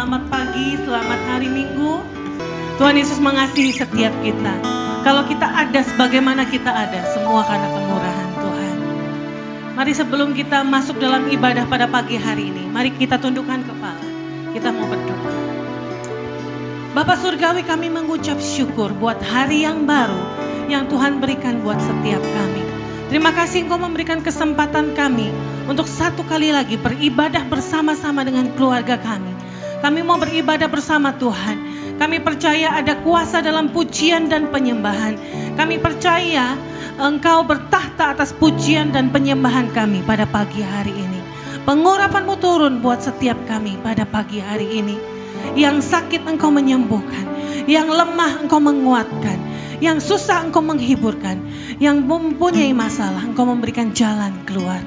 selamat pagi, selamat hari Minggu. Tuhan Yesus mengasihi setiap kita. Kalau kita ada sebagaimana kita ada, semua karena kemurahan Tuhan. Mari sebelum kita masuk dalam ibadah pada pagi hari ini, mari kita tundukkan kepala. Kita mau berdoa. Bapa Surgawi, kami mengucap syukur buat hari yang baru yang Tuhan berikan buat setiap kami. Terima kasih Engkau memberikan kesempatan kami untuk satu kali lagi beribadah bersama-sama dengan keluarga kami. Kami mau beribadah bersama Tuhan. Kami percaya ada kuasa dalam pujian dan penyembahan. Kami percaya Engkau bertahta atas pujian dan penyembahan kami pada pagi hari ini. Pengurapan-Mu turun buat setiap kami pada pagi hari ini. Yang sakit Engkau menyembuhkan, yang lemah Engkau menguatkan, yang susah Engkau menghiburkan, yang mempunyai masalah Engkau memberikan jalan keluar.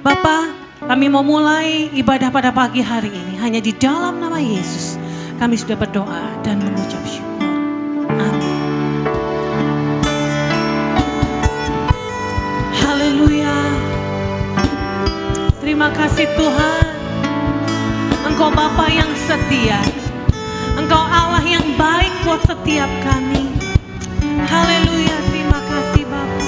Bapa, kami mau mulai ibadah pada pagi hari ini hanya di dalam nama Yesus. Kami sudah berdoa dan mengucap syukur. Amin. Haleluya. Terima kasih Tuhan. Engkau Bapa yang setia. Engkau Allah yang baik buat setiap kami. Haleluya. Terima kasih Bapa.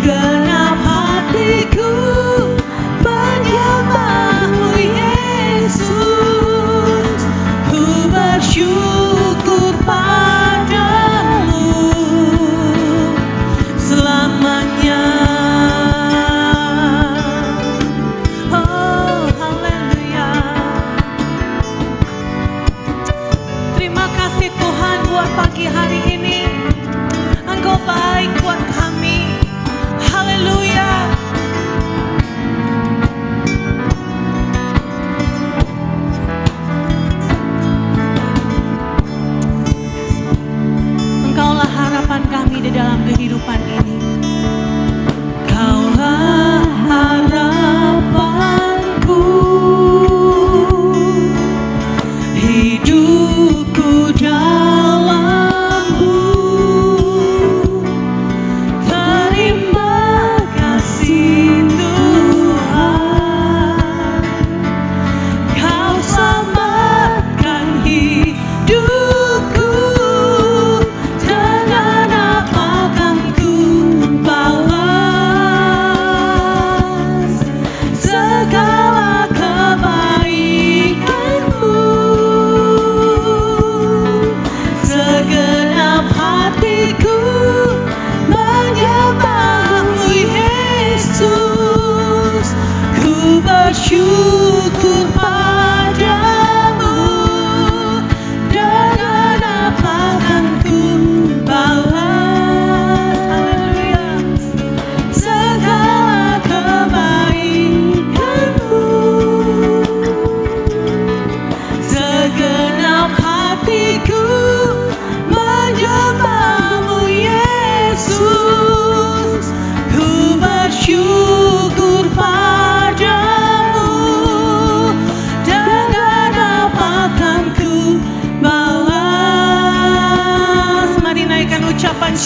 Segala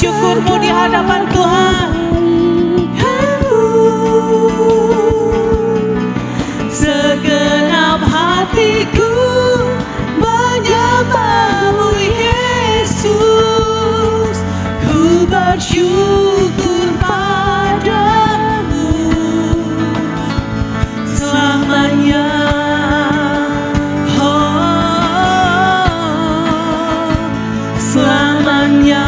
syukur-Mu di hadapan Tuhan. Segenap hatiku menyembah-Mu Yesus, ku bersyukur padamu selamanya. Selamanya,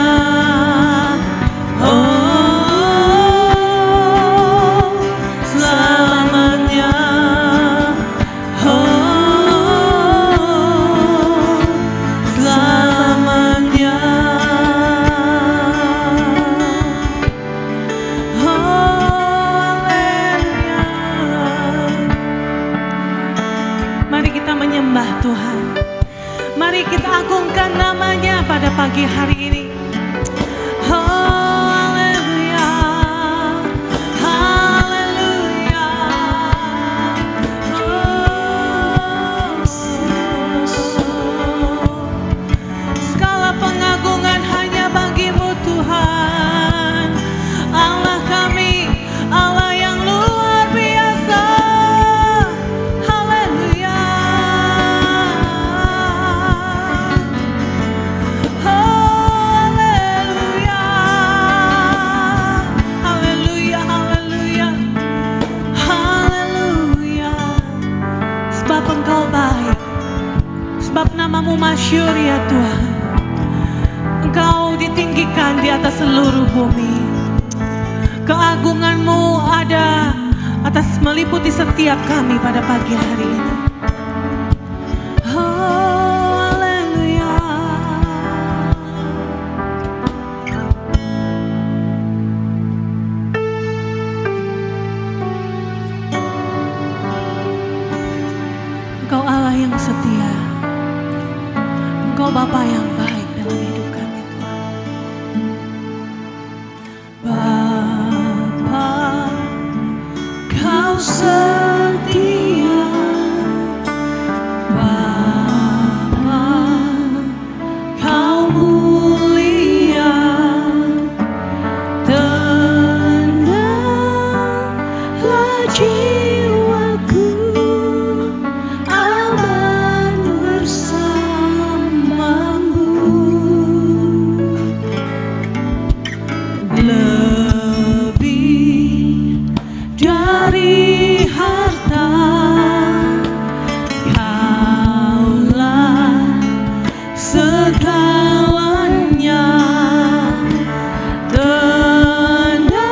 selamanya, selamanya. Haleluya. Mari kita menyembah Tuhan. Mari kita agungkan namanya pada pagi hari ini. Haleluya, haleluya. Segala pengagungan hanya bagi-Mu Tuhan, Allah kami, Allah yang luar biasa. Haleluya. Sebab Engkau baik, sebab nama-Mu masyhur ya Tuhan. Engkau ditinggikan di atas seluruh bumi. Keagungan-Mu ada atas meliputi setiap kami pada pagi hari ini. Haleluya. Engkau Allah yang setia. Engkau Bapa yang baik dalam hidup kami Tuhan. Bapa, Kau setia. Bapa, Kau mulia. Tenanglah jiwaku, aman bersamamu. Lebih dari harta, Kaulah segalanya. Tenanglah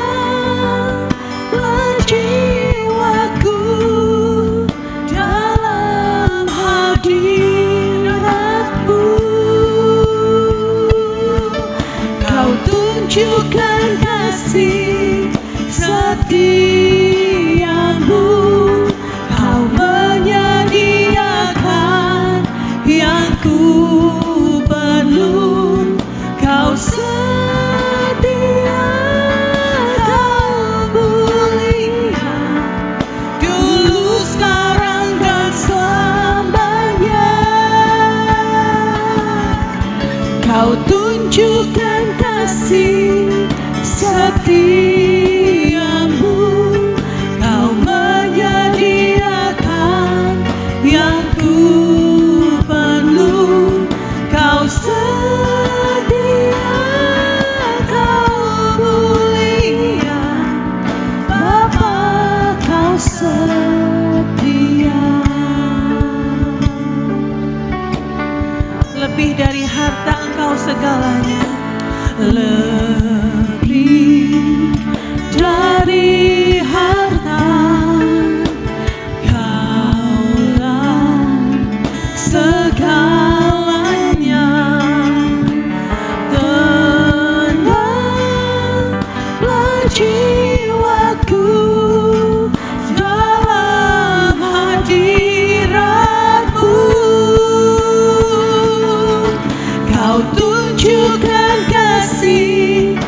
jiwaku dalam hadirat-Mu. Kau tunjukkan kasih setia-Mu. Kau menyediakan yang ku perlu. Kau setia, Kau mulia, dulu, sekarang, dan selamanya. Kau tunjukkan kasih setia-Mu. Kau menyediakan yang ku perlu. Kau setia, Kau mulia, Bapa, Kau setia. Lebih dari harta Engkau segalanya. Lebih dari harta, Kaulah segalanya. Tenanglah jiwaku dalam hadirat-Mu. Kau tunjukkan kasih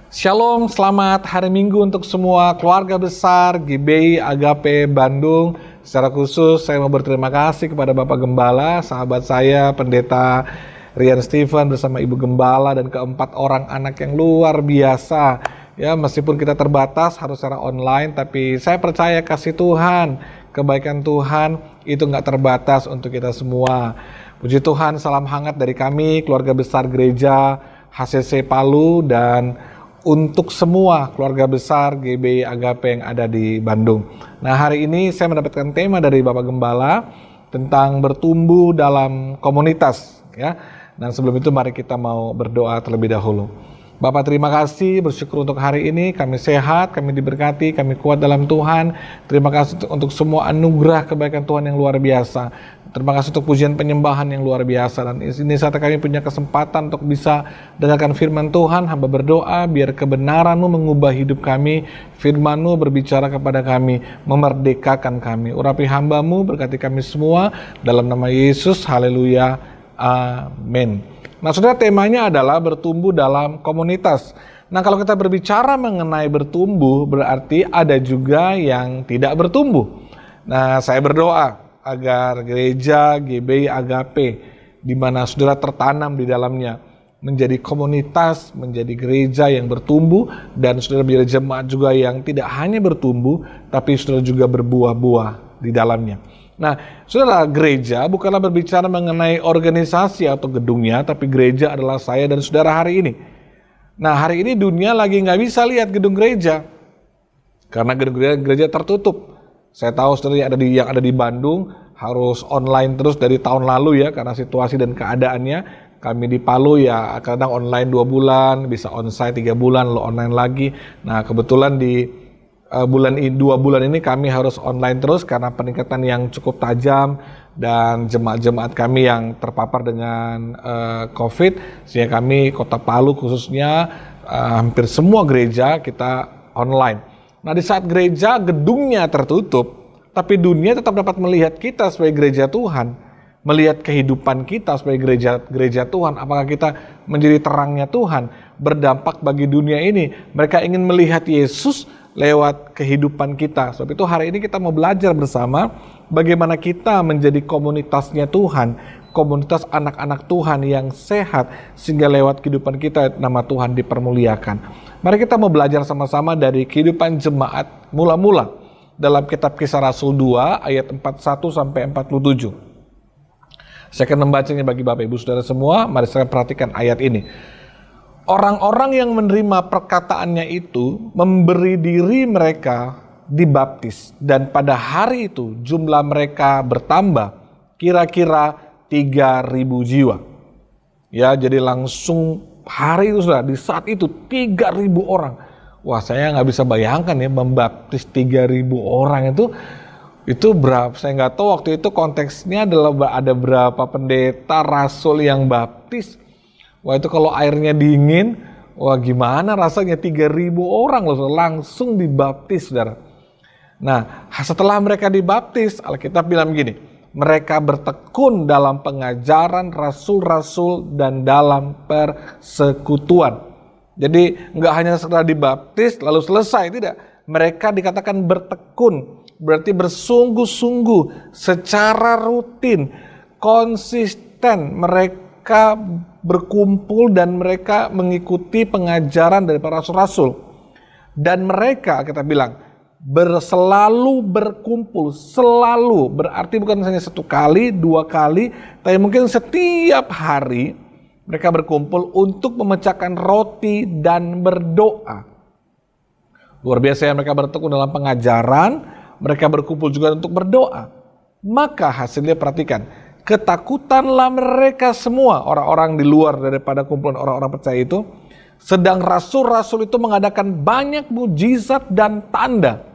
Shalom, selamat hari Minggu untuk semua keluarga besar GBI Agape Bandung. Secara khusus saya mau berterima kasih kepada Bapak Gembala, sahabat saya, Pendeta Rian Stephen bersama Ibu Gembala dan keempat orang anak yang luar biasa. Ya, meskipun kita terbatas harus secara online, tapi saya percaya kasih Tuhan, kebaikan Tuhan itu nggak terbatas untuk kita semua. Puji Tuhan, salam hangat dari kami, keluarga besar gereja HCC Palu dan untuk semua keluarga besar GBI Agape yang ada di Bandung. Nah, hari ini saya mendapatkan tema dari Bapak Gembala tentang bertumbuh dalam komunitas, ya. Dan sebelum itu mari kita mau berdoa terlebih dahulu. Bapak, terima kasih, bersyukur untuk hari ini kami sehat, kami diberkati, kami kuat dalam Tuhan. Terima kasih untuk semua anugerah kebaikan Tuhan yang luar biasa. Terima kasih untuk pujian penyembahan yang luar biasa. Dan ini saat kami punya kesempatan untuk bisa dengarkan firman Tuhan. Hamba berdoa biar kebenaran-Mu mengubah hidup kami, firman-Mu berbicara kepada kami, memerdekakan kami. Urapi hamba-Mu, berkati kami semua dalam nama Yesus. Haleluya. Amin. Nah, saudara, temanya adalah bertumbuh dalam komunitas. Nah, kalau kita berbicara mengenai bertumbuh, berarti ada juga yang tidak bertumbuh. Nah, saya berdoa agar gereja GBI Agape, di mana saudara tertanam di dalamnya, menjadi komunitas, menjadi gereja yang bertumbuh, dan saudara menjadi jemaat juga yang tidak hanya bertumbuh, tapi saudara juga berbuah-buah di dalamnya. Nah, saudara, gereja bukanlah berbicara mengenai organisasi atau gedungnya, tapi gereja adalah saya dan saudara hari ini. Nah, hari ini dunia lagi nggak bisa lihat gedung gereja, karena gedung gereja tertutup. Saya tahu saudara yang ada di Bandung harus online terus dari tahun lalu ya, karena situasi dan keadaannya. Kami di Palu ya kadang online 2 bulan, bisa onsite 3 bulan, lalu online lagi. Nah, kebetulan di 2 bulan ini kami harus online terus karena peningkatan yang cukup tajam dan jemaat-jemaat kami yang terpapar dengan COVID, sehingga kami Kota Palu khususnya hampir semua gereja kita online. Nah, di saat gereja gedungnya tertutup, tapi dunia tetap dapat melihat kita sebagai gereja Tuhan, melihat kehidupan kita sebagai gereja Tuhan, apakah kita menjadi terangnya Tuhan, berdampak bagi dunia ini. Mereka ingin melihat Yesus lewat kehidupan kita. Sebab itu hari ini kita mau belajar bersama bagaimana kita menjadi komunitasnya Tuhan, komunitas anak-anak Tuhan yang sehat, sehingga lewat kehidupan kita nama Tuhan dipermuliakan. Mari kita mau belajar sama-sama dari kehidupan jemaat mula-mula dalam kitab Kisah Rasul 2 ayat 41 sampai 47. Saya akan membacanya bagi Bapak Ibu Saudara semua. Mari saya perhatikan ayat ini. Orang-orang yang menerima perkataannya itu memberi diri mereka dibaptis, dan pada hari itu jumlah mereka bertambah kira-kira 3.000 jiwa. Ya, jadi langsung hari itu sudah di saat itu 3.000 orang. Wah, saya nggak bisa bayangkan ya membaptis 3.000 orang itu berapa? Saya nggak tahu waktu itu konteksnya adalah ada berapa pendeta rasul yang baptis. Wah, itu kalau airnya dingin, wah gimana rasanya 3.000 orang loh langsung dibaptis, saudara. Nah, setelah mereka dibaptis, Alkitab bilang begini, mereka bertekun dalam pengajaran rasul-rasul dan dalam persekutuan. Jadi nggak hanya sekedar dibaptis lalu selesai, tidak. Mereka dikatakan bertekun, berarti bersungguh-sungguh, secara rutin, konsisten. Mereka berkumpul dan mereka mengikuti pengajaran dari para rasul-rasul. Dan mereka, kita bilang, selalu berkumpul, selalu, berarti bukan hanya 1 kali, 2 kali, tapi mungkin setiap hari mereka berkumpul untuk memecahkan roti dan berdoa. Luar biasa ya, mereka bertekun dalam pengajaran, mereka berkumpul juga untuk berdoa. Maka hasilnya perhatikan, ketakutanlah mereka semua, orang-orang di luar daripada kumpulan orang-orang percaya itu, sedang rasul-rasul itu mengadakan banyak mujizat dan tanda.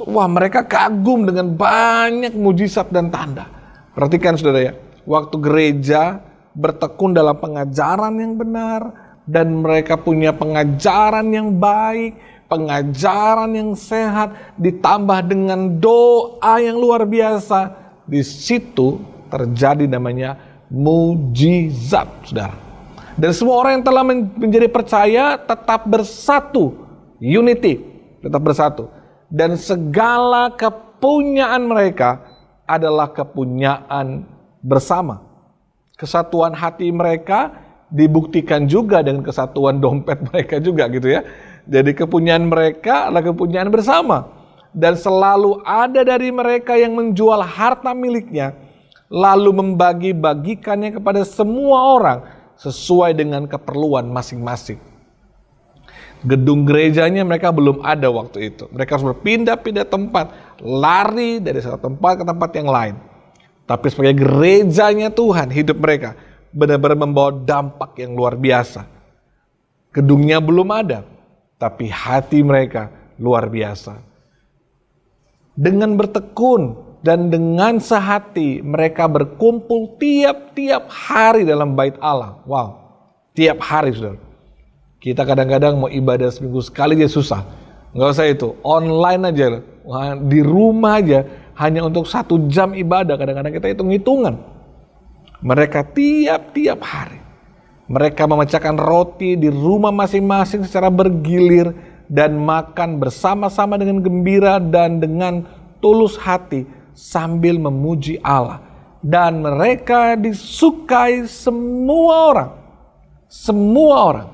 Wah, mereka kagum dengan banyak mujizat dan tanda. Perhatikan saudara ya, waktu gereja bertekun dalam pengajaran yang benar, dan mereka punya pengajaran yang baik, pengajaran yang sehat, ditambah dengan doa yang luar biasa, di situ terjadi namanya mujizat, saudara. Dan semua orang yang telah menjadi percaya tetap bersatu, unity, tetap bersatu. Dan segala kepunyaan mereka adalah kepunyaan bersama. Kesatuan hati mereka dibuktikan juga dengan kesatuan dompet mereka juga gitu ya. Jadi kepunyaan mereka adalah kepunyaan bersama. Dan selalu ada dari mereka yang menjual harta miliknya, lalu membagi-bagikannya kepada semua orang sesuai dengan keperluan masing-masing. Gedung gerejanya mereka belum ada waktu itu. Mereka harus berpindah-pindah tempat, lari dari satu tempat ke tempat yang lain. Tapi sebagai gerejanya Tuhan, hidup mereka benar-benar membawa dampak yang luar biasa. Gedungnya belum ada, tapi hati mereka luar biasa. Dengan bertekun dan dengan sehati, mereka berkumpul tiap-tiap hari dalam bait Allah. Wow, tiap hari saudara. Kita kadang-kadang mau ibadah seminggu sekali aja susah. Nggak usah itu, online aja. Di rumah aja, hanya untuk 1 jam ibadah. Kadang-kadang kita hitung-hitungan. Mereka tiap-tiap hari. Mereka memecahkan roti di rumah masing-masing secara bergilir dan makan bersama-sama dengan gembira dan dengan tulus hati sambil memuji Allah. Dan mereka disukai semua orang. Semua orang.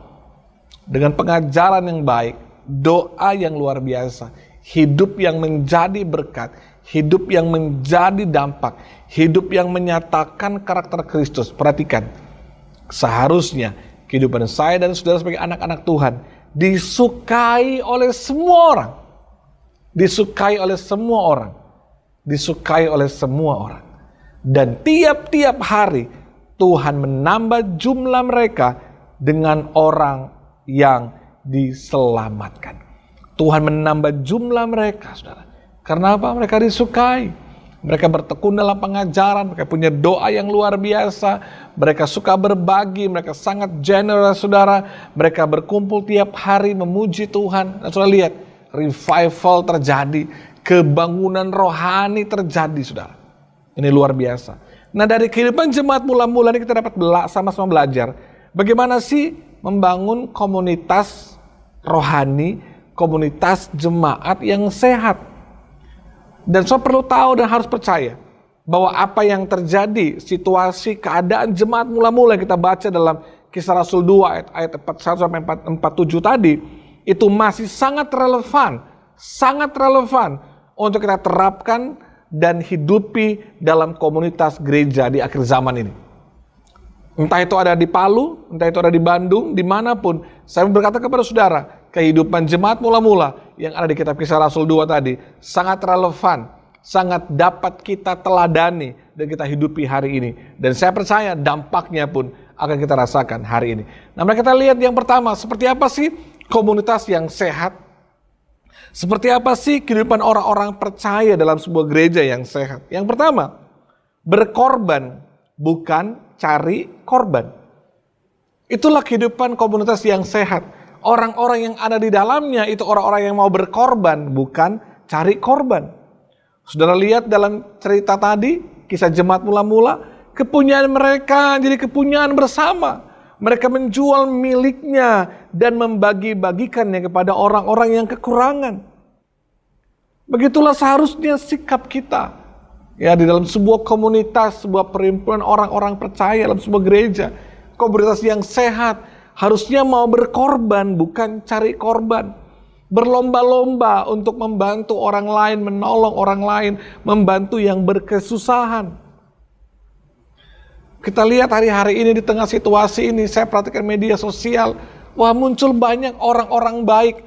Dengan pengajaran yang baik, doa yang luar biasa, hidup yang menjadi berkat, hidup yang menjadi dampak, hidup yang menyatakan karakter Kristus. Perhatikan, seharusnya kehidupan saya dan saudara sebagai anak-anak Tuhan disukai oleh semua orang. Disukai oleh semua orang. Disukai oleh semua orang. Dan tiap-tiap hari Tuhan menambah jumlah mereka dengan orang yang diselamatkan. Tuhan menambah jumlah mereka, saudara. Karena apa? Mereka disukai. Mereka bertekun dalam pengajaran, mereka punya doa yang luar biasa, mereka suka berbagi, mereka sangat generous, saudara. Mereka berkumpul tiap hari memuji Tuhan. Dan saudara lihat, revival terjadi, kebangunan rohani terjadi, saudara. Ini luar biasa. Nah, dari kehidupan jemaat mula-mula ini kita dapat sama-sama belajar bagaimana sih membangun komunitas rohani, komunitas jemaat yang sehat. Dan saya perlu tahu dan harus percaya bahwa apa yang terjadi, situasi, keadaan jemaat mula-mula yang kita baca dalam Kisah Rasul 2 ayat 41 sampai 47 tadi, itu masih sangat relevan untuk kita terapkan dan hidupi dalam komunitas gereja di akhir zaman ini. Entah itu ada di Palu, entah itu ada di Bandung, dimanapun. Saya berkata kepada saudara, kehidupan jemaat mula-mula yang ada di kitab Kisah Rasul 2 tadi sangat relevan, sangat dapat kita teladani dan kita hidupi hari ini. Dan saya percaya dampaknya pun akan kita rasakan hari ini. Nah, mari kita lihat yang pertama, seperti apa sih komunitas yang sehat? Seperti apa sih kehidupan orang-orang percaya dalam sebuah gereja yang sehat? Yang pertama, berkorban, bukan cari korban. Itulah kehidupan komunitas yang sehat. Orang-orang yang ada di dalamnya itu orang-orang yang mau berkorban, bukan cari korban. Saudara lihat dalam cerita tadi, kisah jemaat mula-mula, kepunyaan mereka jadi kepunyaan bersama. Mereka menjual miliknya dan membagi-bagikannya kepada orang-orang yang kekurangan. Begitulah seharusnya sikap kita. Ya, di dalam sebuah komunitas, sebuah perhimpunan orang-orang percaya dalam sebuah gereja, komunitas yang sehat harusnya mau berkorban, bukan cari korban. Berlomba-lomba untuk membantu orang lain, menolong orang lain, membantu yang berkesusahan. Kita lihat hari-hari ini di tengah situasi ini, saya perhatikan media sosial, wah muncul banyak orang-orang baik.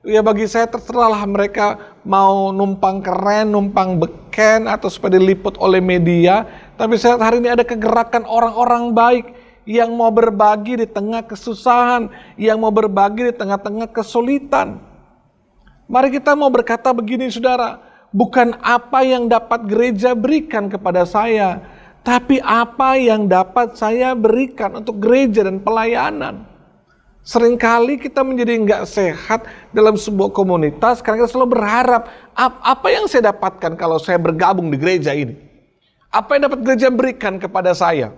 Ya bagi saya terserahlah mereka mau numpang keren, numpang beken, atau supaya diliput oleh media. Tapi saya hari ini ada kegerakan orang-orang baik yang mau berbagi di tengah kesusahan, yang mau berbagi di tengah-tengah kesulitan. Mari kita mau berkata begini saudara, bukan apa yang dapat gereja berikan kepada saya, tapi apa yang dapat saya berikan untuk gereja dan pelayanan. Seringkali kita menjadi nggak sehat dalam sebuah komunitas karena kita selalu berharap apa yang saya dapatkan kalau saya bergabung di gereja ini. Apa yang dapat gereja berikan kepada saya.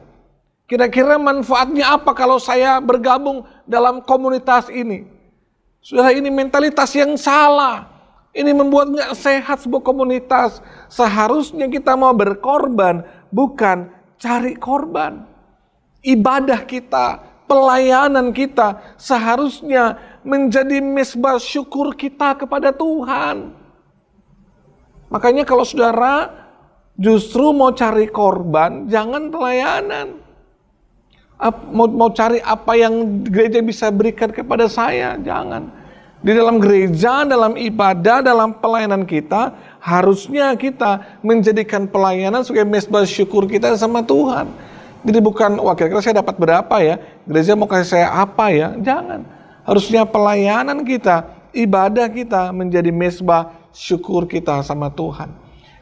Kira-kira manfaatnya apa kalau saya bergabung dalam komunitas ini? Saudara, ini mentalitas yang salah. Ini membuat nggak sehat sebuah komunitas. Seharusnya kita mau berkorban, bukan cari korban. Ibadah kita, pelayanan kita seharusnya menjadi mesbah syukur kita kepada Tuhan. Makanya kalau saudara justru mau cari korban, jangan pelayanan. Mau cari apa yang gereja bisa berikan kepada saya, jangan. Di dalam gereja, dalam ibadah, dalam pelayanan kita, harusnya kita menjadikan pelayanan sebagai mesbah syukur kita sama Tuhan. Jadi bukan, wah kira-kira saya dapat berapa ya, gereja mau kasih saya apa ya, jangan. Harusnya pelayanan kita, ibadah kita menjadi mesbah syukur kita sama Tuhan.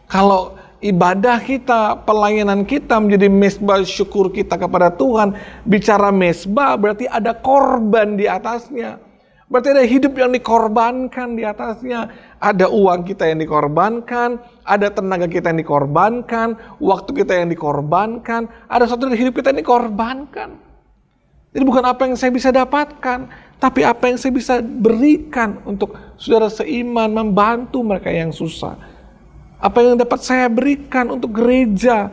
Kalau ibadah kita, pelayanan kita menjadi mesbah syukur kita kepada Tuhan, bicara mesbah berarti ada korban di atasnya. Berarti ada hidup yang dikorbankan di atasnya. Ada uang kita yang dikorbankan, ada tenaga kita yang dikorbankan, waktu kita yang dikorbankan, ada sesuatu dari hidup kita yang dikorbankan. Jadi bukan apa yang saya bisa dapatkan, tapi apa yang saya bisa berikan untuk saudara seiman, membantu mereka yang susah. Apa yang dapat saya berikan untuk gereja,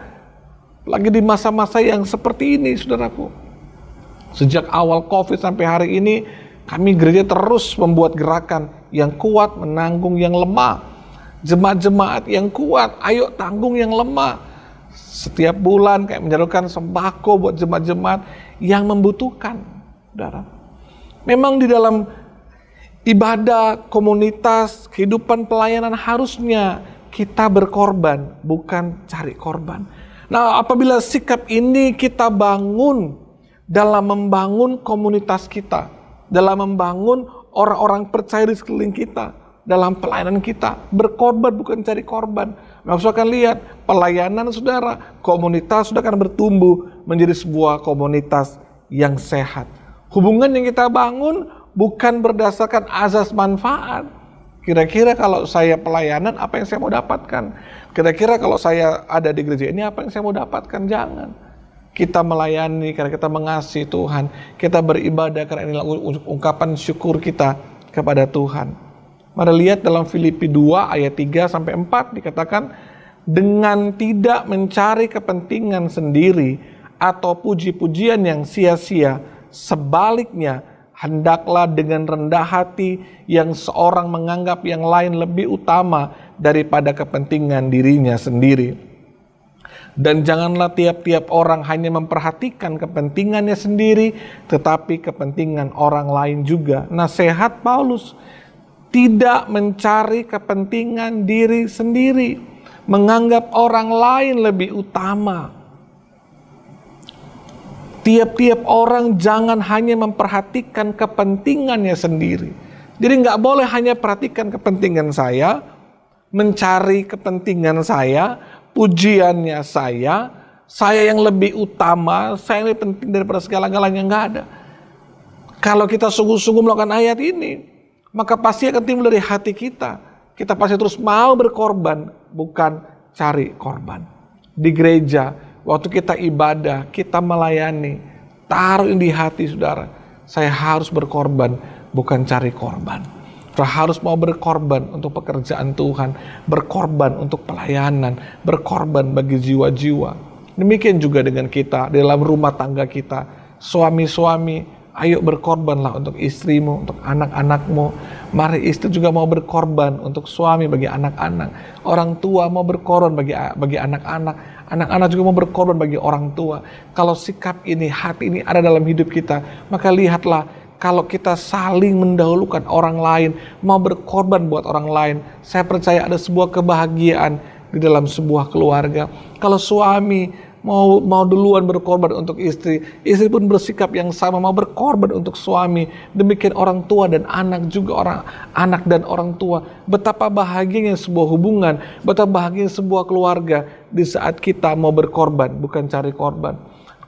lagi di masa-masa yang seperti ini, saudaraku. Sejak awal COVID sampai hari ini, kami gereja terus membuat gerakan yang kuat menanggung yang lemah. Jemaat-jemaat yang kuat, ayo tanggung yang lemah. Setiap bulan kayak menyalurkan sembako buat jemaat-jemaat yang membutuhkan, saudara. Memang di dalam ibadah, komunitas, kehidupan pelayanan harusnya kita berkorban, bukan cari korban. Nah, apabila sikap ini kita bangun dalam membangun komunitas kita, dalam membangun orang-orang percaya di sekeliling kita, dalam pelayanan kita, berkorban bukan cari korban. Maksudnya akan lihat pelayanan saudara, komunitas sudah akan bertumbuh menjadi sebuah komunitas yang sehat. Hubungan yang kita bangun bukan berdasarkan azas manfaat. Kira-kira kalau saya pelayanan, apa yang saya mau dapatkan? Kira-kira kalau saya ada di gereja ini, apa yang saya mau dapatkan? Jangan. Kita melayani karena kita mengasihi Tuhan. Kita beribadah karena inilah ungkapan syukur kita kepada Tuhan. Mari lihat dalam Filipi 2 ayat 3-4 dikatakan, dengan tidak mencari kepentingan sendiri atau puji-pujian yang sia-sia, sebaliknya hendaklah dengan rendah hati yang seorang menganggap yang lain lebih utama daripada kepentingan dirinya sendiri. Dan janganlah tiap-tiap orang hanya memperhatikan kepentingannya sendiri, tetapi kepentingan orang lain juga. Nasihat Paulus, tidak mencari kepentingan diri sendiri, menganggap orang lain lebih utama. Tiap-tiap orang jangan hanya memperhatikan kepentingannya sendiri. Jadi nggak boleh hanya perhatikan kepentingan saya, mencari kepentingan saya, pujiannya saya yang lebih utama, saya yang lebih penting daripada segala-galanya, nggak ada. Kalau kita sungguh-sungguh melakukan ayat ini, maka pasti akan timbul dari hati kita. Kita pasti terus mau berkorban, bukan cari korban. Di gereja, waktu kita ibadah, kita melayani, taruh di hati saudara, saya harus berkorban, bukan cari korban. Kita harus mau berkorban untuk pekerjaan Tuhan, berkorban untuk pelayanan, berkorban bagi jiwa-jiwa. Demikian juga dengan kita, dalam rumah tangga kita. Suami-suami, ayo berkorbanlah untuk istrimu, untuk anak-anakmu. Mari istri juga mau berkorban untuk suami bagi anak-anak. Orang tua mau berkorban bagi anak-anak. Anak-anak juga mau berkorban bagi orang tua. Kalau sikap ini, hati ini ada dalam hidup kita, maka lihatlah, kalau kita saling mendahulukan orang lain, mau berkorban buat orang lain, saya percaya ada sebuah kebahagiaan di dalam sebuah keluarga. Kalau suami mau duluan berkorban untuk istri, istri pun bersikap yang sama, mau berkorban untuk suami. Demikian orang tua dan anak juga, anak dan orang tua. Betapa bahagianya sebuah hubungan, betapa bahagianya sebuah keluarga di saat kita mau berkorban, bukan cari korban.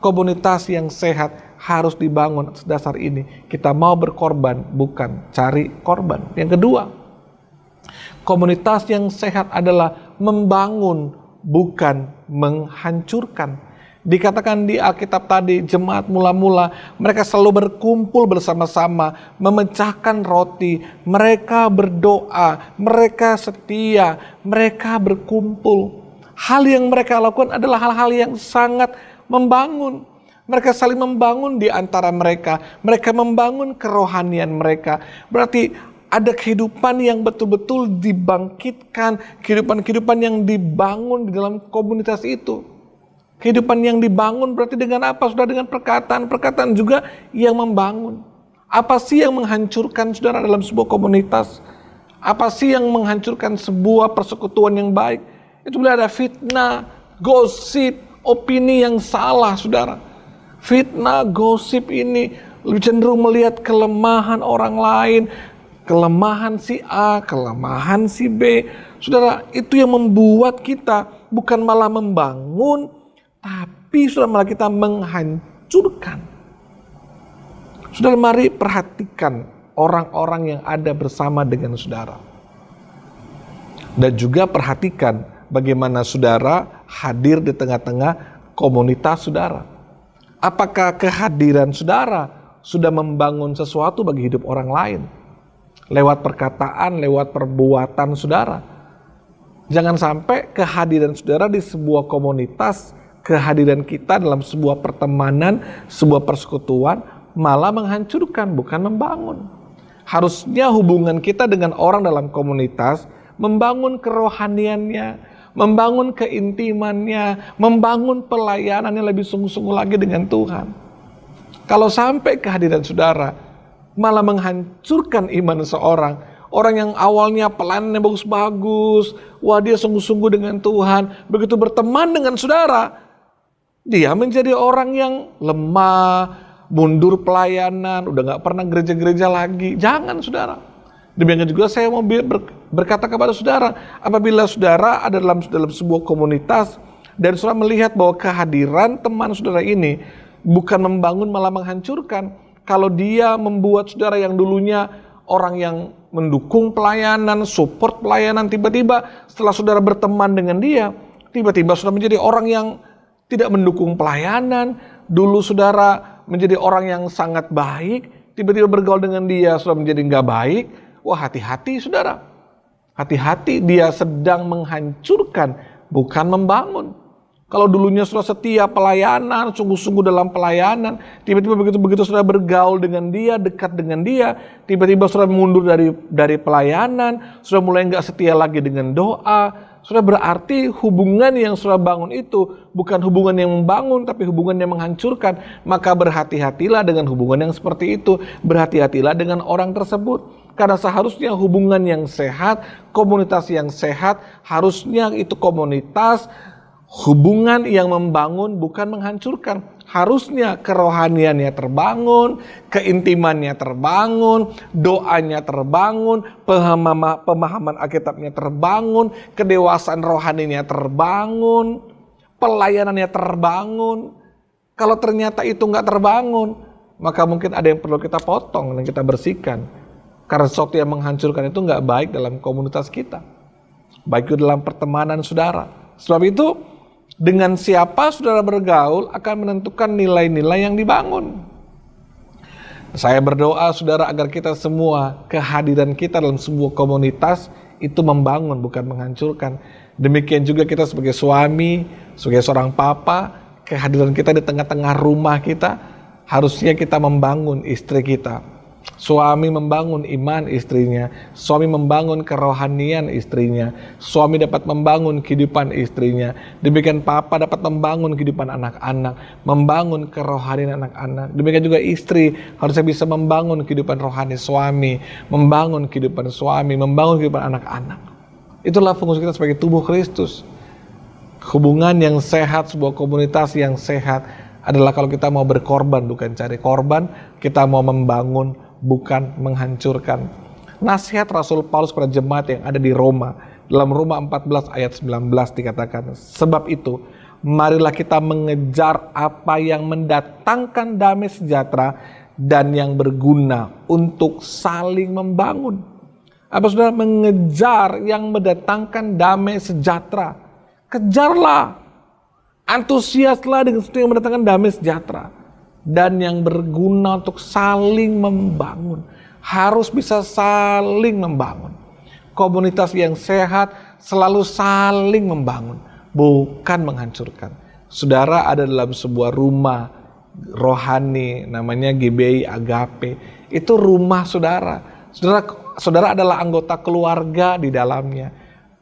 Komunitas yang sehat harus dibangun dasar ini. Kita mau berkorban, bukan cari korban. Yang kedua, komunitas yang sehat adalah membangun, bukan menghancurkan. Dikatakan di Alkitab tadi, jemaat mula-mula, mereka selalu berkumpul bersama-sama, memecahkan roti, mereka berdoa, mereka setia, mereka berkumpul. Hal yang mereka lakukan adalah hal-hal yang sangat membangun. Mereka saling membangun di antara mereka. Mereka membangun kerohanian mereka. Berarti ada kehidupan yang betul-betul dibangkitkan, kehidupan-kehidupan yang dibangun di dalam komunitas itu. Kehidupan yang dibangun berarti dengan apa? Sudah dengan perkataan juga yang membangun. Apa sih yang menghancurkan saudara dalam sebuah komunitas? Apa sih yang menghancurkan sebuah persekutuan yang baik? Itu bila ada fitnah, gosip, opini yang salah saudara. Fitnah, gosip ini lebih cenderung melihat kelemahan orang lain, kelemahan si A, kelemahan si B. Saudara, itu yang membuat kita bukan malah membangun, tapi saudara malah kita menghancurkan. Saudara, mari perhatikan orang-orang yang ada bersama dengan saudara. Dan juga perhatikan bagaimana saudara hadir di tengah-tengah komunitas saudara. Apakah kehadiran saudara sudah membangun sesuatu bagi hidup orang lain? Lewat perkataan, lewat perbuatan saudara. Jangan sampai kehadiran saudara di sebuah komunitas, kehadiran kita dalam sebuah pertemanan, sebuah persekutuan malah menghancurkan, bukan membangun. Harusnya hubungan kita dengan orang dalam komunitas membangun kerohaniannya, membangun keintimannya, membangun pelayanannya lebih sungguh-sungguh lagi dengan Tuhan. Kalau sampai kehadiran saudara malah menghancurkan iman seorang, orang yang awalnya pelayanannya bagus-bagus, wah dia sungguh-sungguh dengan Tuhan, begitu berteman dengan saudara, dia menjadi orang yang lemah, mundur pelayanan, udah gak pernah gereja-gereja lagi. Jangan saudara. Demikian juga saya mau berkata kepada saudara, apabila saudara ada dalam sebuah komunitas dan saudara melihat bahwa kehadiran teman saudara ini bukan membangun malah menghancurkan, kalau dia membuat saudara yang dulunya orang yang mendukung pelayanan, support pelayanan, tiba-tiba setelah saudara berteman dengan dia, tiba-tiba saudara menjadi orang yang tidak mendukung pelayanan. Dulu saudara menjadi orang yang sangat baik, tiba-tiba bergaul dengan dia saudara menjadi nggak baik. Wah, hati-hati saudara. Hati-hati, dia sedang menghancurkan, bukan membangun. Kalau dulunya saudara setia pelayanan, sungguh-sungguh dalam pelayanan, tiba-tiba begitu saudara bergaul dengan dia, dekat dengan dia, tiba-tiba saudara mundur dari pelayanan, saudara mulai nggak setia lagi dengan doa. Saudara, berarti hubungan yang saudara bangun itu bukan hubungan yang membangun, tapi hubungan yang menghancurkan. Maka berhati-hatilah dengan hubungan yang seperti itu. Berhati-hatilah dengan orang tersebut. Karena seharusnya hubungan yang sehat, komunitas yang sehat, harusnya itu komunitas, hubungan yang membangun bukan menghancurkan. Harusnya kerohaniannya terbangun, keintimannya terbangun, doanya terbangun, pemahaman Alkitabnya terbangun, kedewasaan rohaninya terbangun, pelayanannya terbangun. Kalau ternyata itu nggak terbangun, maka mungkin ada yang perlu kita potong dan kita bersihkan. Karena sesuatu yang menghancurkan itu nggak baik dalam komunitas kita, baik itu dalam pertemanan saudara. Sebab itu, dengan siapa saudara bergaul akan menentukan nilai-nilai yang dibangun. Saya berdoa saudara agar kita semua, kehadiran kita dalam sebuah komunitas itu membangun, bukan menghancurkan. Demikian juga kita sebagai suami, sebagai seorang papa, kehadiran kita di tengah-tengah rumah kita, harusnya kita membangun istri kita. Suami membangun iman istrinya, suami membangun kerohanian istrinya, suami dapat membangun kehidupan istrinya, demikian papa dapat membangun kehidupan anak-anak, membangun kerohanian anak-anak. Demikian juga istri harusnya bisa membangun kehidupan rohani suami, membangun kehidupan suami, membangun kehidupan anak-anak. Itulah fungsi kita sebagai tubuh Kristus. Hubungan yang sehat, sebuah komunitas yang sehat adalah kalau kita mau berkorban, bukan cari korban, kita mau membangun, bukan menghancurkan. Nasihat Rasul Paulus pada jemaat yang ada di Roma, dalam Roma 14 ayat 19 dikatakan, sebab itu marilah kita mengejar apa yang mendatangkan damai sejahtera dan yang berguna untuk saling membangun. Apa saudara? Mengejar yang mendatangkan damai sejahtera. Kejarlah. Antusiaslah dengan sesuatu yang mendatangkan damai sejahtera dan yang berguna untuk saling membangun. Harus bisa saling membangun. Komunitas yang sehat selalu saling membangun, bukan menghancurkan. Saudara ada dalam sebuah rumah rohani namanya GBI Agape. Itu rumah saudara. Saudara adalah anggota keluarga di dalamnya.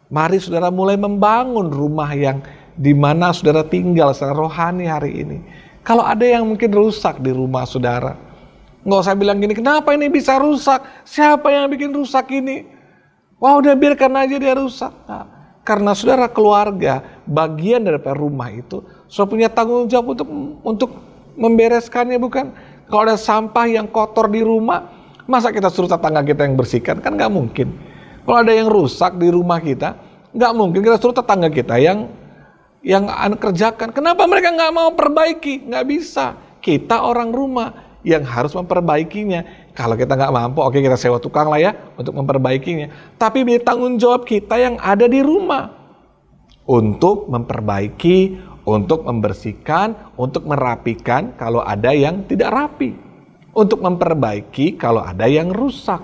Mari saudara mulai membangun rumah yang di mana saudara tinggal secara rohani hari ini. Kalau ada yang mungkin rusak di rumah saudara, nggak usah bilang gini, kenapa ini bisa rusak? Siapa yang bikin rusak ini? Wah, udah biarkan aja dia rusak. Nah, karena saudara keluarga, bagian dari rumah itu, saudara punya tanggung jawab untuk membereskannya, bukan? Kalau ada sampah yang kotor di rumah, masa kita suruh tetangga kita yang bersihkan? Kan nggak mungkin. Kalau ada yang rusak di rumah kita, nggak mungkin kita suruh tetangga kita yang kerjakan. Kenapa mereka nggak mau perbaiki? Nggak bisa. Kita orang rumah yang harus memperbaikinya. Kalau kita nggak mampu, oke, kita sewa tukang lah ya untuk memperbaikinya. Tapi ini tanggung jawab kita yang ada di rumah untuk memperbaiki, untuk membersihkan, untuk merapikan kalau ada yang tidak rapi, untuk memperbaiki kalau ada yang rusak,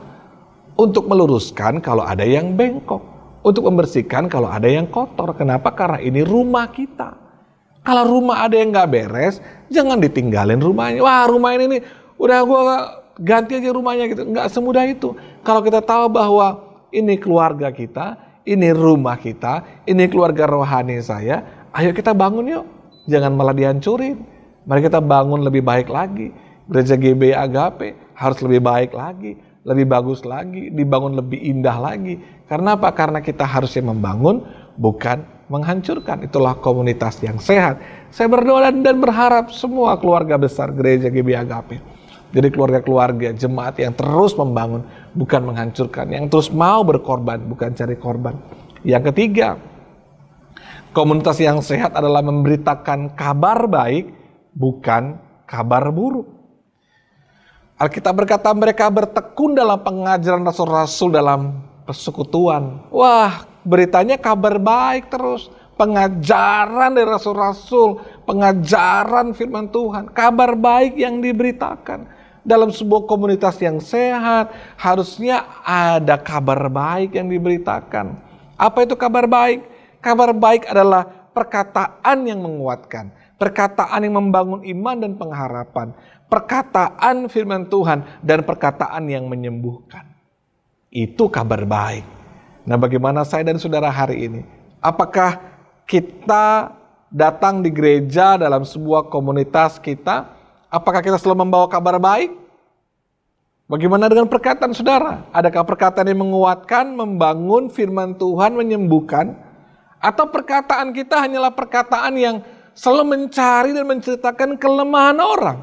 untuk meluruskan kalau ada yang bengkok, untuk membersihkan kalau ada yang kotor. Kenapa? Karena ini rumah kita. Kalau rumah ada yang nggak beres, jangan ditinggalin rumahnya. Wah, rumah ini nih, udah gua ganti aja rumahnya gitu. Nggak semudah itu. Kalau kita tahu bahwa ini keluarga kita, ini rumah kita, ini keluarga rohani saya, ayo kita bangun yuk. Jangan malah dihancurin. Mari kita bangun lebih baik lagi. Gereja GBI Agape harus lebih baik lagi, lebih bagus lagi, dibangun lebih indah lagi. Karena apa? Karena kita harusnya membangun, bukan menghancurkan. Itulah komunitas yang sehat. Saya berdoa dan berharap semua keluarga besar gereja GBI Agape, jadi keluarga-keluarga jemaat yang terus membangun, bukan menghancurkan, yang terus mau berkorban, bukan cari korban. Yang ketiga, komunitas yang sehat adalah memberitakan kabar baik, bukan kabar buruk. Alkitab berkata mereka bertekun dalam pengajaran rasul-rasul dalam persekutuan. Wah, beritanya kabar baik terus. Pengajaran dari rasul-rasul, pengajaran firman Tuhan, kabar baik yang diberitakan. Dalam sebuah komunitas yang sehat, harusnya ada kabar baik yang diberitakan. Apa itu kabar baik? Kabar baik adalah perkataan yang menguatkan, perkataan yang membangun iman dan pengharapan, perkataan firman Tuhan, dan perkataan yang menyembuhkan. Itu kabar baik. Nah, bagaimana saya dan saudara hari ini? Apakah kita datang di gereja dalam sebuah komunitas kita, apakah kita selalu membawa kabar baik? Bagaimana dengan perkataan saudara? Adakah perkataan yang menguatkan, membangun, firman Tuhan menyembuhkan? Atau perkataan kita hanyalah perkataan yang selalu mencari dan menceritakan kelemahan orang?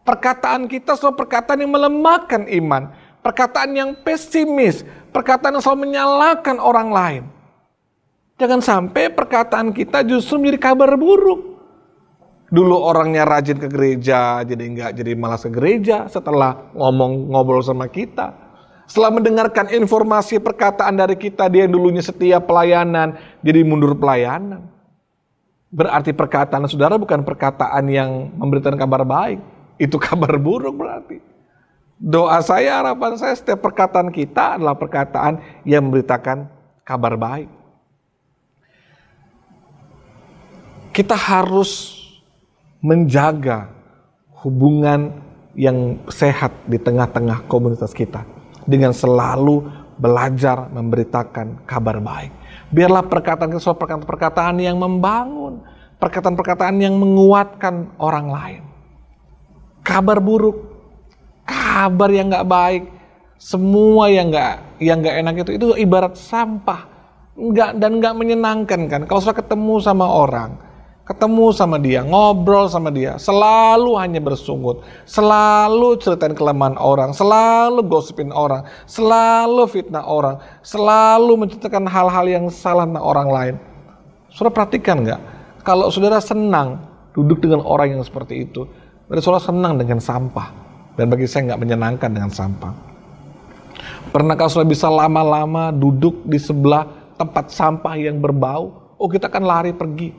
Perkataan kita selalu perkataan yang melemahkan iman, perkataan yang pesimis, perkataan yang selalu menyalahkan orang lain. Jangan sampai perkataan kita justru menjadi kabar buruk. Dulu orangnya rajin ke gereja, jadi malas ke gereja setelah ngobrol sama kita. Setelah mendengarkan informasi perkataan dari kita, dia yang dulunya setia pelayanan, jadi mundur pelayanan. Berarti perkataan saudara bukan perkataan yang memberikan kabar baik. Itu kabar buruk berarti. Doa saya, harapan saya, setiap perkataan kita adalah perkataan yang memberitakan kabar baik. Kita harus menjaga hubungan yang sehat di tengah-tengah komunitas kita dengan selalu belajar memberitakan kabar baik. Biarlah perkataan kita perkataan yang membangun, perkataan-perkataan yang menguatkan orang lain. Kabar buruk, kabar yang nggak baik, semua yang nggak enak itu ibarat sampah, nggak menyenangkan kan. Kalau sudah ketemu sama orang, ketemu sama dia, ngobrol sama dia, selalu hanya bersungut, selalu ceritain kelemahan orang, selalu gosipin orang, selalu fitnah orang, selalu menceritakan hal-hal yang salah tentang orang lain. Saudara perhatikan nggak? Kalau saudara senang duduk dengan orang yang seperti itu, berarti saudara senang dengan sampah. Dan bagi saya nggak menyenangkan dengan sampah. Pernahkah saudara bisa lama-lama duduk di sebelah tempat sampah yang berbau? Oh, kita akan lari pergi.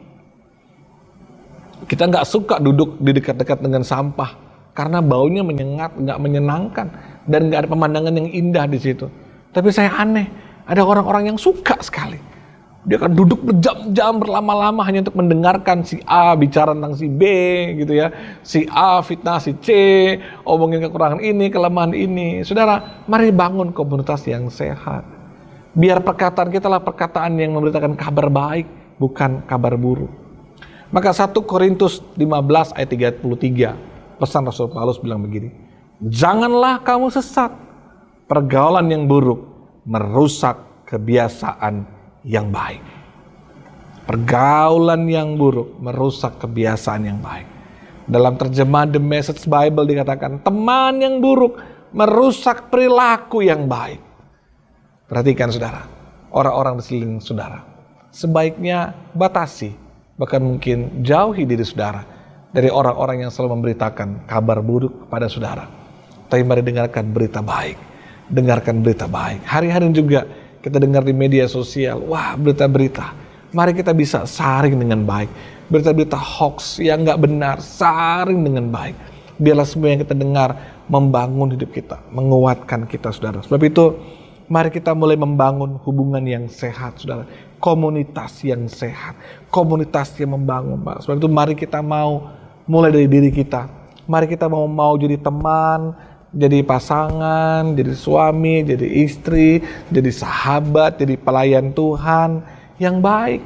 Kita nggak suka duduk di dekat-dekat dengan sampah karena baunya menyengat, nggak menyenangkan, dan nggak ada pemandangan yang indah di situ. Tapi saya aneh, ada orang-orang yang suka sekali. Dia akan duduk berjam-jam berlama-lama hanya untuk mendengarkan si A bicara tentang si B gitu ya. Si A fitnah si C, omongin kekurangan ini, kelemahan ini. Saudara, mari bangun komunitas yang sehat. Biar perkataan kita lah perkataan yang memberitakan kabar baik, bukan kabar buruk. Maka 1 Korintus 15 ayat 33, pesan Rasul Paulus bilang begini, janganlah kamu sesat, pergaulan yang buruk merusak kebiasaan yang baik. Pergaulan yang buruk merusak kebiasaan yang baik. Dalam terjemahan The Message Bible dikatakan, teman yang buruk merusak perilaku yang baik. Perhatikan saudara, orang-orang di sekeliling saudara, sebaiknya batasi, bahkan mungkin jauhi diri saudara dari orang-orang yang selalu memberitakan kabar buruk kepada saudara. Tapi mari dengarkan berita baik. Dengarkan berita baik. Hari-hari juga kita dengar di media sosial, wah berita-berita. Mari kita bisa saring dengan baik. Berita-berita hoax yang gak benar, saring dengan baik. Biarlah semua yang kita dengar membangun hidup kita, menguatkan kita saudara. Sebab itu, mari kita mulai membangun hubungan yang sehat saudara. Komunitas yang sehat, komunitas yang membangun, Pak. Sebab itu mari kita mau mulai dari diri kita. Mari kita mau jadi teman, jadi pasangan, jadi suami, jadi istri, jadi sahabat, jadi pelayan Tuhan yang baik,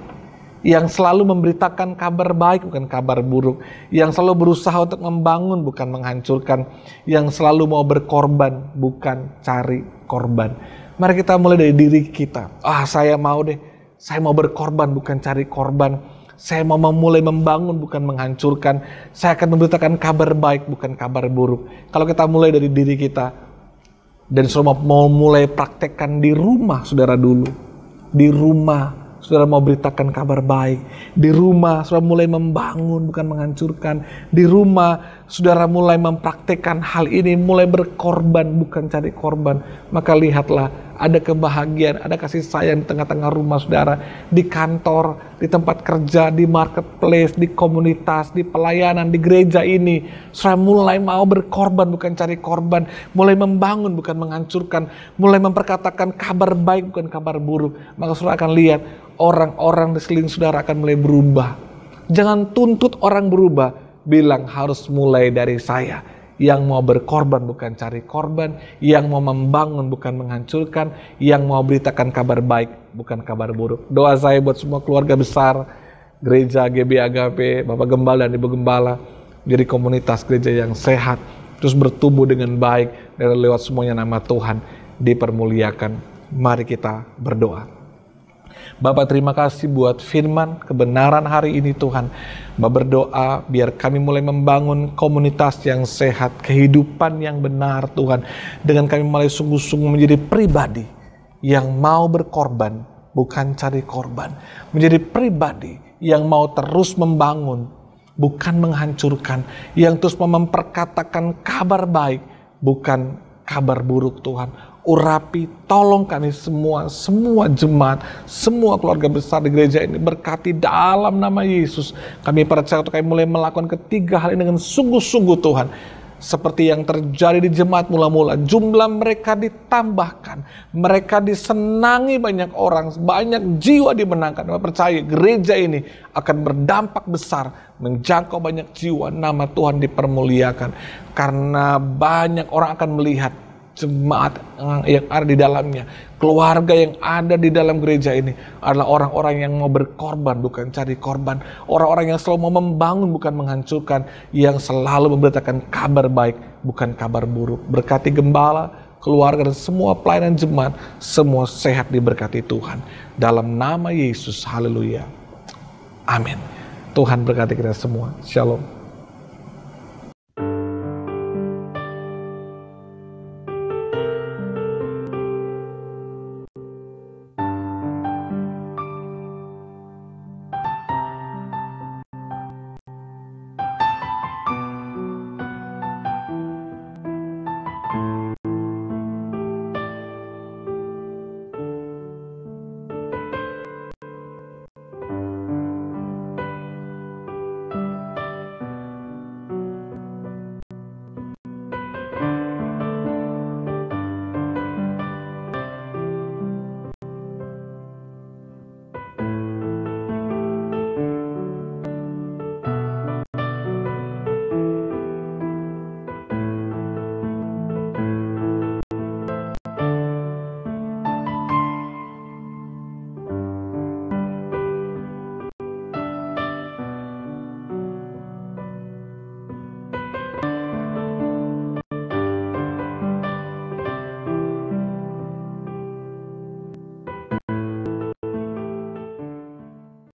yang selalu memberitakan kabar baik bukan kabar buruk, yang selalu berusaha untuk membangun bukan menghancurkan, yang selalu mau berkorban bukan cari korban. Mari kita mulai dari diri kita. Saya mau deh. Saya mau berkorban bukan cari korban. Saya mau memulai membangun bukan menghancurkan. Saya akan memberitakan kabar baik bukan kabar buruk. Kalau kita mulai dari diri kita dan saudara mau mulai praktekkan di rumah saudara dulu. Di rumah saudara mau beritakan kabar baik. Di rumah saudara mulai membangun bukan menghancurkan. Di rumah saudara mulai mempraktekkan hal ini, mulai berkorban bukan cari korban. Maka lihatlah, ada kebahagiaan, ada kasih sayang di tengah-tengah rumah saudara, di kantor, di tempat kerja, di marketplace, di komunitas, di pelayanan, di gereja ini. Saudara mulai mau berkorban bukan cari korban, mulai membangun bukan menghancurkan, mulai memperkatakan kabar baik bukan kabar buruk. Maka saudara akan lihat orang-orang di sekeliling saudara akan mulai berubah. Jangan tuntut orang berubah, bilang harus mulai dari saya. Yang mau berkorban bukan cari korban, yang mau membangun bukan menghancurkan, yang mau beritakan kabar baik bukan kabar buruk. Doa saya buat semua keluarga besar gereja GB Agape, Bapak Gembala dan Ibu Gembala, jadi komunitas gereja yang sehat, terus bertumbuh dengan baik, dan lewat semuanya nama Tuhan dipermuliakan. Mari kita berdoa. Bapak, terima kasih buat firman kebenaran hari ini Tuhan. Bapak berdoa biar kami mulai membangun komunitas yang sehat, kehidupan yang benar Tuhan. Dengan kami mulai sungguh-sungguh menjadi pribadi yang mau berkorban, bukan cari korban. Menjadi pribadi yang mau terus membangun, bukan menghancurkan. Yang terus memperkatakan kabar baik, bukan kabar buruk Tuhan. Urapi, tolong kami semua jemaat, semua keluarga besar di gereja ini, berkati dalam nama Yesus. Kami percaya untuk kami mulai melakukan ketiga hal ini dengan sungguh-sungguh Tuhan. Seperti yang terjadi di jemaat mula-mula, jumlah mereka ditambahkan, mereka disenangi banyak orang, banyak jiwa dimenangkan. Kami percaya gereja ini akan berdampak besar, menjangkau banyak jiwa, nama Tuhan dipermuliakan. Karena banyak orang akan melihat jemaat yang ada di dalamnya, keluarga yang ada di dalam gereja ini adalah orang-orang yang mau berkorban bukan cari korban, orang-orang yang selalu mau membangun bukan menghancurkan, yang selalu memberitakan kabar baik bukan kabar buruk. Berkati gembala, keluarga dan semua pelayanan jemaat, semua sehat diberkati Tuhan dalam nama Yesus. Haleluya, amin. Tuhan berkati kita semua. Shalom.